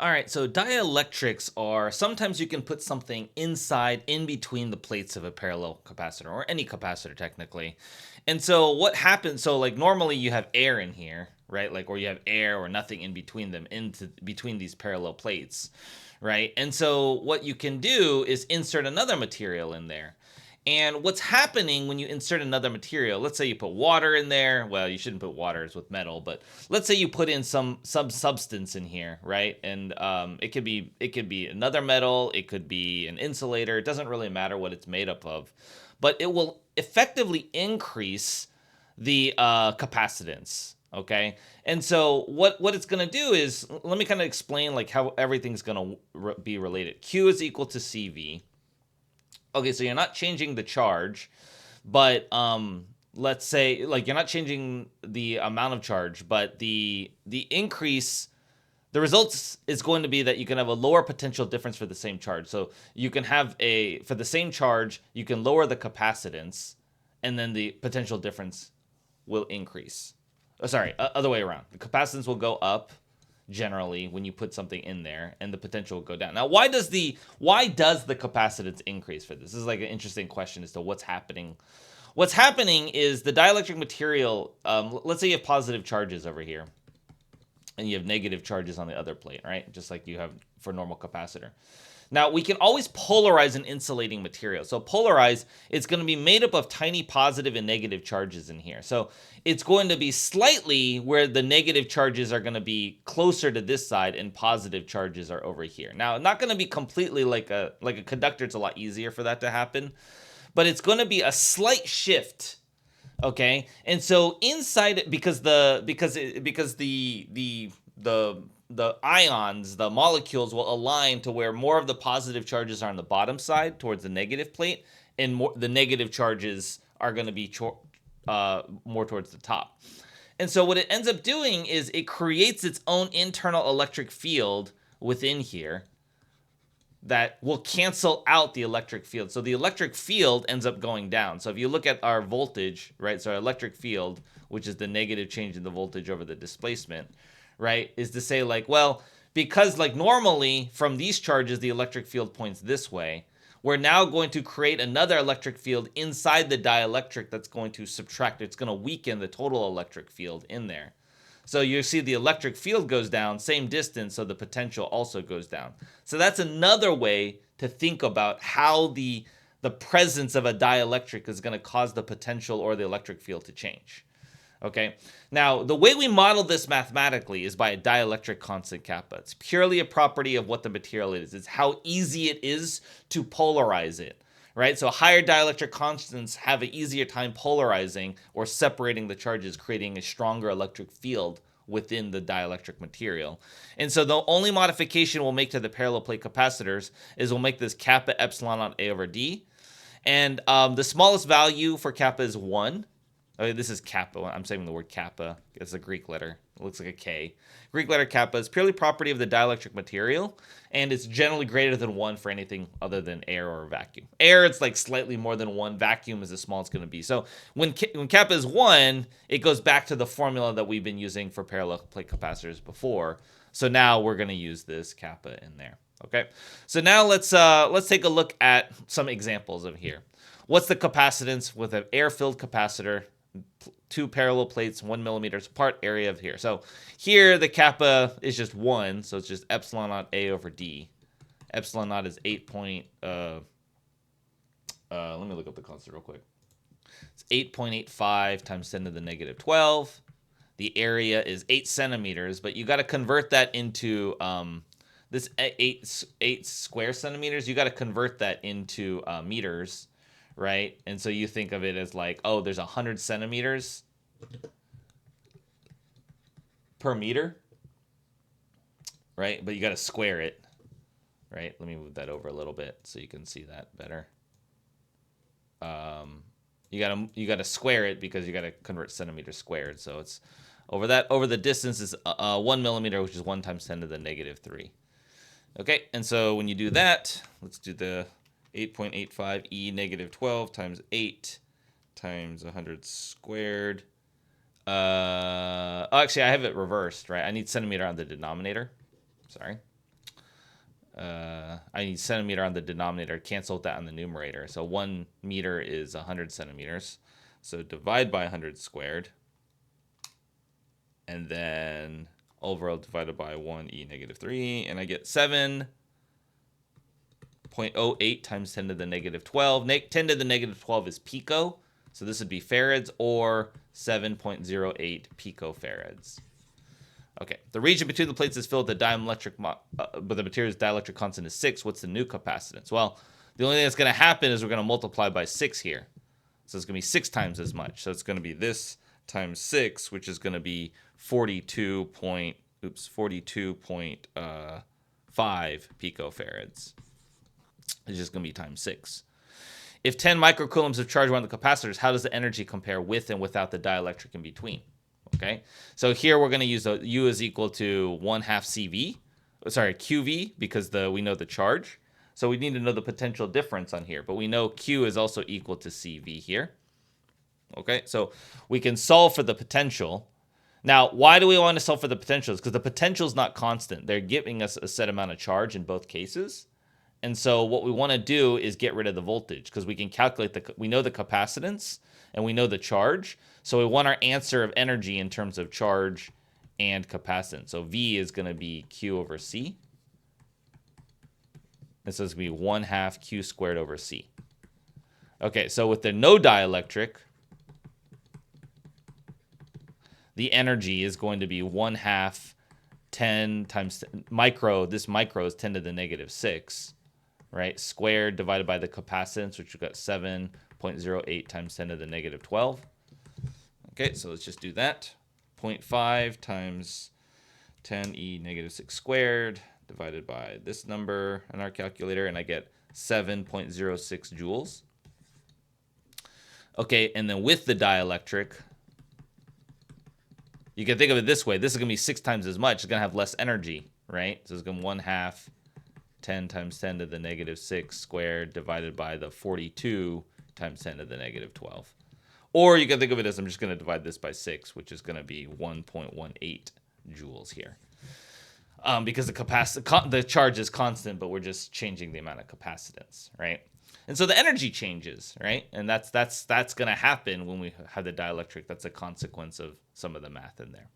All right, so dielectrics are sometimes you can put something inside, in between the plates of a parallel capacitor or any capacitor technically. And so what happens, so like normally you have air in here, right? Like, or you have air or nothing in between them, into between these parallel plates, right? And so what you can do is insert another material in there. And what's happening when you insert another material, let's say you put water in there. Well, you shouldn't put water, it's with metal, but let's say you put in some substance in here, right? And it could be another metal, it could be an insulator. It doesn't really matter what it's made up of, but it will effectively increase the capacitance. Okay, and so what it's going to do is, let me kind of explain like how everything's going to be related. Q is equal to CV. Okay, so you're not changing the charge, but let's say like you're not changing the amount of charge, but the increase, the results is going to be that you can have a lower potential difference for the same charge. So you can have a, for the same charge, you can lower the capacitance, and then the potential difference will increase. Oh, sorry, other way around. The capacitance will go up generally when you put something in there, and the potential will go down. Now, why does the capacitance increase for this? This is like an interesting question as to what's happening. What's happening is the dielectric material. Let's say you have positive charges over here, and you have negative charges on the other plate, right? Just like you have for normal capacitor. Now, we can always polarize an insulating material. So polarize, it's going to be made up of tiny positive and negative charges in here. So it's going to be slightly where the negative charges are going to be closer to this side and positive charges are over here. Now, not going to be completely like a conductor. It's a lot easier for that to happen, but it's going to be a slight shift. Okay, and so inside it, because the ions, the molecules will align to where more of the positive charges are on the bottom side towards the negative plate, and more the negative charges are going to be more towards the top. And so what it ends up doing is it creates its own internal electric field within here that will cancel out the electric field. So the electric field ends up going down. So if you look at our voltage, right? So our electric field, which is the negative change in the voltage over the displacement, right? Is to say like, well, because like normally from these charges, the electric field points this way, we're now going to create another electric field inside the dielectric that's going to subtract. It's going to weaken the total electric field in there. So you see the electric field goes down, same distance, so the potential also goes down. So that's another way to think about how the presence of a dielectric is going to cause the potential or the electric field to change. Okay, now the way we model this mathematically is by a dielectric constant kappa. It's purely a property of what the material is. It's how easy it is to polarize it, right? So higher dielectric constants have an easier time polarizing or separating the charges, creating a stronger electric field within the dielectric material. And so the only modification we'll make to the parallel plate capacitors is we'll make this kappa epsilon on A over D. And the smallest value for kappa is 1. Okay, this is kappa. I'm saying the word kappa. It's a Greek letter. It looks like a K. Greek letter kappa is purely property of the dielectric material, and it's generally greater than 1 for anything other than air or vacuum. Air, it's like slightly more than 1. Vacuum is the smallest it's going to be. So when kappa is 1, it goes back to the formula that we've been using for parallel plate capacitors before. So now we're going to use this kappa in there. Okay. So now let's take a look at some examples of here. What's the capacitance with an air-filled capacitor? 2 parallel plates 1 millimeters apart, area of here. So here the kappa is just 1, so it's just epsilon naught A over D. Epsilon naught is 8 point. Let me look up the constant real quick. It's 8.85 times 10 to the negative 12. The area is 8 centimeters, but you got to convert that into this 8 square centimeters. You got to convert that into meters. Right? And so you think of it as like, oh, there's 100 centimeters per meter, right? But you got to square it, right? Let me move that over a little bit so you can see that better. You gotta square it because you gotta convert centimeters squared. So it's over the distance is 1 millimeter, which is 1 times 10 to the negative 3. Okay, and so when you do that, let's do the 8.85 e negative 12 times 8 times 100 squared. Actually, I have it reversed, right? I need centimeter on the denominator. Sorry. I need centimeter on the denominator, cancel that on the numerator. So 1 meter is 100 centimeters. So divide by 100 squared. And then overall divided by 1e negative 3. And I get 7.08 times 10 to the negative 12. 10 to the negative 12 is pico. So this would be farads or 7.08 picofarads. Okay, the region between the plates is filled with the dielectric, but the material's dielectric constant is 6. What's the new capacitance? Well, the only thing that's going to happen is we're going to multiply by 6 here. So it's going to be 6 times as much. So it's going to be this times 6, which is going to be 42.5 picofarads. It's just going to be times 6. If 10 microcoulombs of charge were on the capacitors, how does the energy compare with and without the dielectric in between? Okay, so here we're going to use U is equal to 1/2 CV, sorry, QV, because we know the charge. So we need to know the potential difference on here, but we know Q is also equal to CV here. Okay, so we can solve for the potential. Now, why do we want to solve for the potentials? Because the potential is not constant. They're giving us a set amount of charge in both cases. And so what we want to do is get rid of the voltage because we can calculate we know the capacitance and we know the charge. So we want our answer of energy in terms of charge and capacitance. So V is going to be Q over C. This is going to be 1/2 Q squared over C. Okay, so with the no dielectric, the energy is going to be 1/2 10 times micro. This micro is 10 to the negative 6. Right, squared divided by the capacitance, which we've got 7.08 times 10 to the negative 12. Okay, so let's just do that. 0.5 times 10e negative 6 squared divided by this number in our calculator, and I get 7.06 joules. Okay, and then with the dielectric, you can think of it this way. This is going to be 6 times as much. It's going to have less energy, right? So it's going to be 1/2 10 times 10 to the negative 6 squared divided by the 42 times 10 to the negative 12. Or you can think of it as I'm just going to divide this by 6, which is going to be 1.18 joules here. Because the charge is constant, but we're just changing the amount of capacitance, right? And so the energy changes, right? And that's going to happen when we have the dielectric. That's a consequence of some of the math in there.